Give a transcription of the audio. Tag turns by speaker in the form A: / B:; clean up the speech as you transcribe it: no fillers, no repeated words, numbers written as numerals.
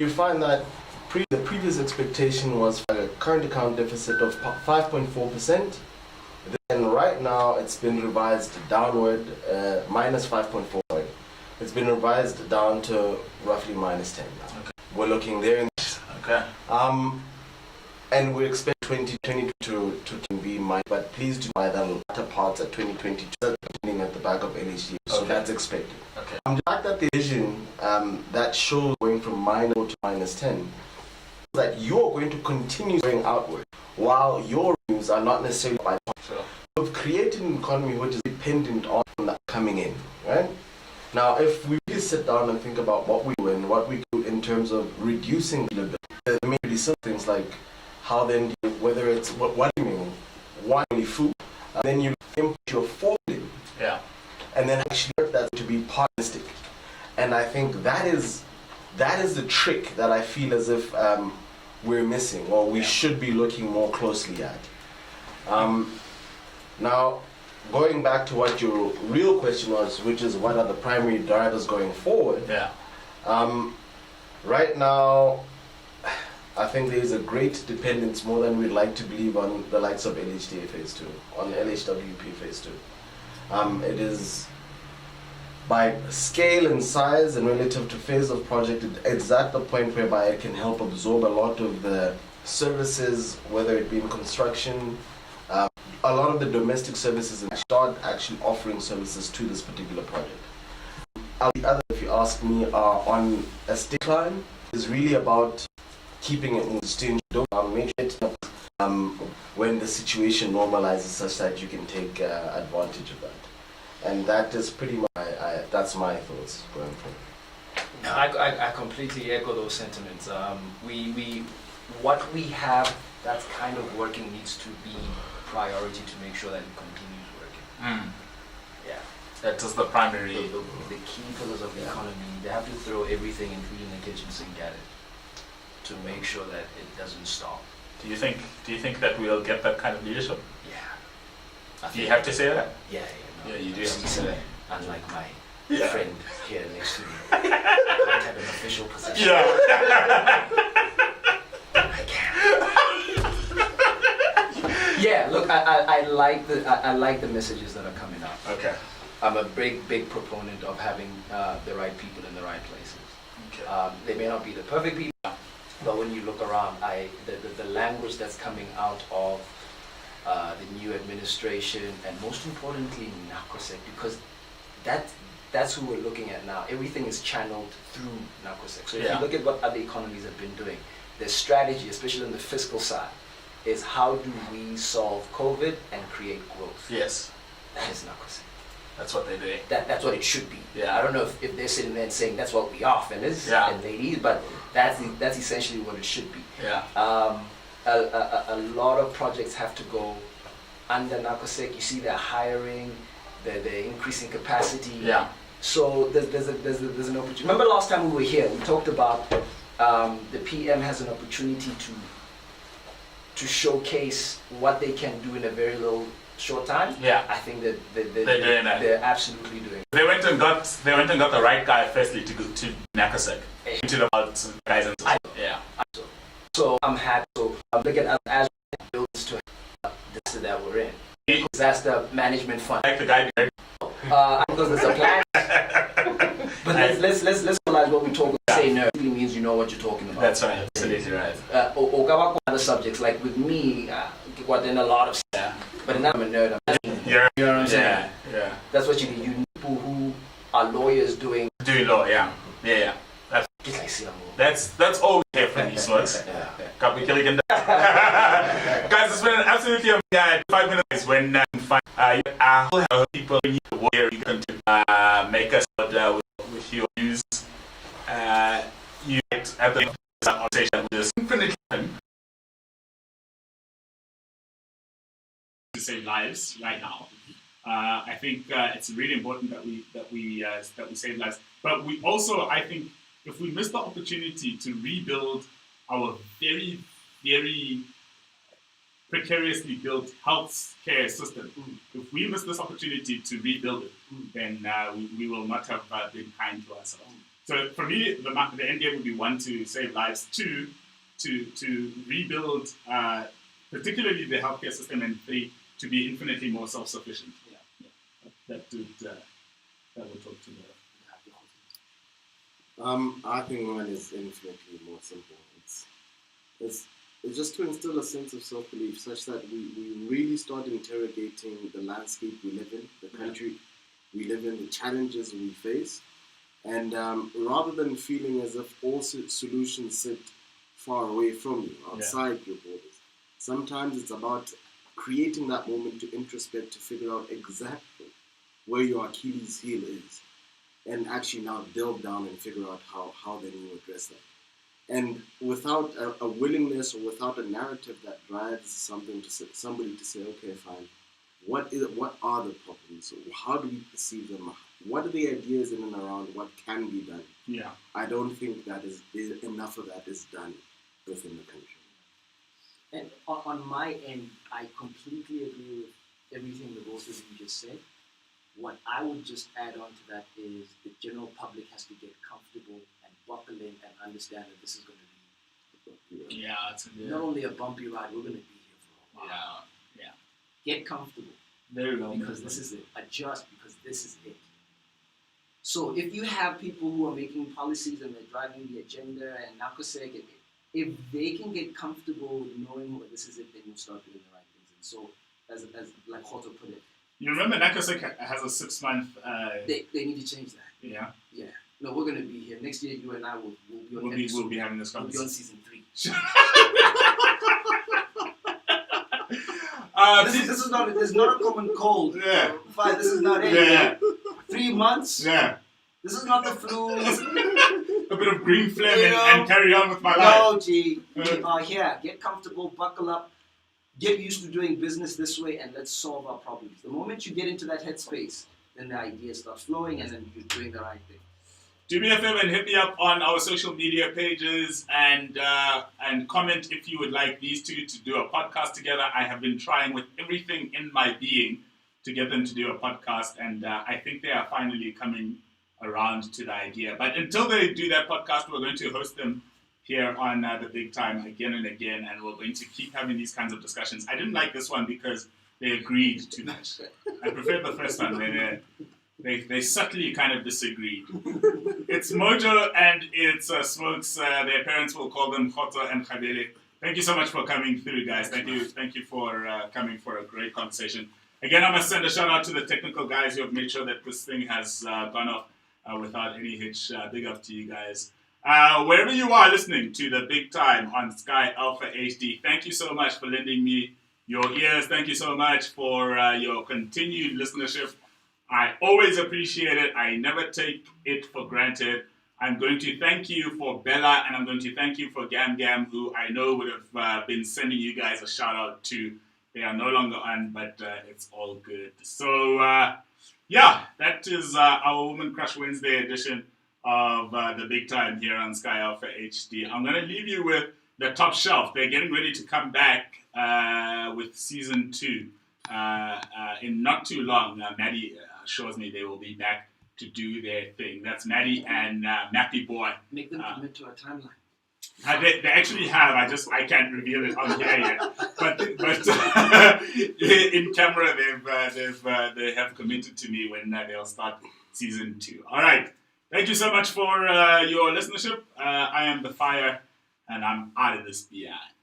A: You find that the previous expectation was for a current account deficit of 5.4%. Then right now it's been revised downward, minus 5.4. It's been revised down to roughly minus 10 now. Okay. We're looking there.
B: Okay.
A: And we expect 2020 to be minus, but please do buy the latter parts at 2022, beginning at the back of LHD. So that's expected.
B: Okay.
A: The fact that the vision that shows going from minus 4 to minus 10, that you're going to continue going outward while your revenues are not necessarily by
B: Sure.
A: We've created an economy which is dependent on that coming in, right? Now, if we really sit down and think about what we do and what we do in terms of reducing the maybe some things like how then you, whether it's what do you mean, one only food, and then you import your food in, and then actually work that to be partneristic, and I think that is the trick that I feel as if we're missing, or we should be looking more closely at. Now, going back to what your real question was, which is what are the primary drivers going forward? Right now, I think there is a great dependence, more than we'd like to believe, on the likes of LHDA Phase 2, on LHWP Phase 2. It is, by scale and size and relative to phase of project, it's at the point whereby it can help absorb a lot of the services, whether it be in construction, a lot of the domestic services, and start actually offering services to this particular project. The other, if you ask me, are on a decline, is really about keeping it in exchange. Don't make it when the situation normalizes such that you can take advantage of that. And that is pretty much, that's my thoughts going forward.
C: No, I completely echo those sentiments. What we have that's kind of working needs to be priority to make sure that it continues working. Yeah.
B: That is the primary.
C: The key pillars of the economy, they have to throw everything, including the kitchen sink, at it to make sure that it doesn't stop.
B: Do you think that we'll get that kind of leadership?
C: Yeah.
B: Do you have to say that?
C: Yeah,
B: Yeah, you do have to say that.
C: Unlike my friend here next to me, I don't have an official position.
B: Yeah.
C: I can't. Yeah, look, I like the messages that are coming out.
B: Okay.
C: I'm a big proponent of having the right people in the right places.
B: Okay.
C: They may not be the perfect people, but when you look around, the language that's coming out of the new administration, and most importantly, NACOSEC, because that's who we're looking at now. Everything is channeled through NACOSEC. So if you look at what other economies have been doing, their strategy, especially on the fiscal side, is how do we solve COVID and create growth?
B: Yes.
C: That is NACOSEC.
B: That's what they're doing.
C: That's what it should be.
B: Yeah.
C: I don't know if they're sitting there and saying that's what we are, fellas and ladies, but that's essentially what it should be.
B: Yeah.
C: A lot of projects have to go under NACOSEC. You see they're hiring, they're increasing capacity.
B: Yeah.
C: So there's an opportunity. Remember last time we were here, we talked about the PM has an opportunity to showcase what they can do in a very little short time.
B: Yeah.
C: I think that
B: they're doing that.
C: They're absolutely doing it.
B: They went and got the right guy firstly to go to NACOSEC. To about guys and
C: So I'm happy. So I'm looking at as builds to this that we're in. Because that's the management fund.
B: Like the guy.
C: Because there's a plan. But let's realize what we talk about. Say no really means you know what you're talking about.
B: That's right. Absolutely right.
C: Or other subjects like with me, got in a lot of stuff. But now I'm a nerd. You know what I'm saying?
B: Yeah.
C: That's what you need. You need people who are lawyers doing
B: law. Yeah. That's all we have from these ones. Guys, it's been an absolutely amazing 5 minutes when people need to work. You can make us with your views. You have the conversation with us infinitely. To save lives right now. I think it's really important that we save lives. But we also, I think, if we miss the opportunity to rebuild our very, very precariously built health care system, if we miss this opportunity to rebuild it, then we will not have been kind to ourselves. So for me, the end game would be one, to save lives, two, to rebuild, particularly the healthcare system, and three, to be infinitely more self-sufficient. Yeah. That would talk to the.
A: I think mine is infinitely more simple. It's just to instill a sense of self-belief such that we really start interrogating the landscape we live in, the country we live in, the challenges we face, and rather than feeling as if all solutions sit far away from you, outside your borders, sometimes it's about creating that moment to introspect, to figure out exactly where your Achilles heel is, and actually now delve down and figure out how then you address that. And without a willingness or without a narrative that drives somebody to say, okay, fine, what are the problems? How do we perceive them? What are the ideas in and around what can be done?
B: Yeah.
A: I don't think that is enough of that is done within the country.
C: And on my end, I completely agree with everything the both of you just said. What I would just add on to that is the general public has to get comfortable and buckle in and understand that this is going to be not only a bumpy ride, we're going to be here for a while.
B: Yeah.
C: Get comfortable.
B: Very well.
C: Because this is it. Adjust because this is it. So if you have people who are making policies and they're driving the agenda and NACOSEC, if they can get comfortable with knowing this is it, then you'll start doing the right things. And so, as like Hoto put it,
B: you remember NACOSEC has a 6-month.
C: They need to change that.
B: Yeah.
C: Yeah. No, we're gonna be here next year. You and I will be on.
B: We'll be having this conversation.
C: We'll be on season 3. This is not. There's not a common cold.
B: Yeah.
C: 5. This is not it.
B: Yeah.
C: 3 months.
B: Yeah.
C: This is not the flu.
B: A bit of green phlegm and carry on with my life.
C: No, G. We are here. Get comfortable. Buckle up. Get used to doing business this way, and let's solve our problems. The moment you get into that headspace, then the ideas start flowing, and then you're doing the right thing.
B: Do me a favor and hit me up on our social media pages and comment if you would like these two to do a podcast together. I have been trying with everything in my being to get them to do a podcast, and I think they are finally coming around to the idea. But until they do that podcast, we're going to host them here on The Big Time again and again, and we're going to keep having these kinds of discussions. I didn't like this one because they agreed too much. I preferred the first one. They subtly kind of disagreed. It's Mojo and it's Smokes. Their parents will call them Khoto and Khabele. Thank you so much for coming through, guys. Thank you for coming for a great conversation. Again, I must send a shout out to the technical guys who have made sure that this thing has gone off without any hitch. Big up to you guys. Wherever you are listening to The Big Time on Sky Alpha HD, thank you so much for lending me your ears. Thank you so much for your continued listenership. I always appreciate it. I never take it for granted. I'm going to thank you for Bella, and I'm going to thank you for Gam Gam, who I know would have been sending you guys a shout out to. They are no longer on, but it's all good. So, that is our Woman Crush Wednesday edition of The Big Time here on Sky Alpha HD. I'm going to leave you with the Top Shelf. They're getting ready to come back with season 2 in not too long. Maddie assures me they will be back to do their thing. That's Maddie and Mappy Boy.
C: Make them commit to a timeline.
B: They actually have. I can't reveal it on here yet. But in camera they have committed to me when they'll start season 2. All right. Thank you so much for your listenership. I am The Fire, and I'm out of this behind.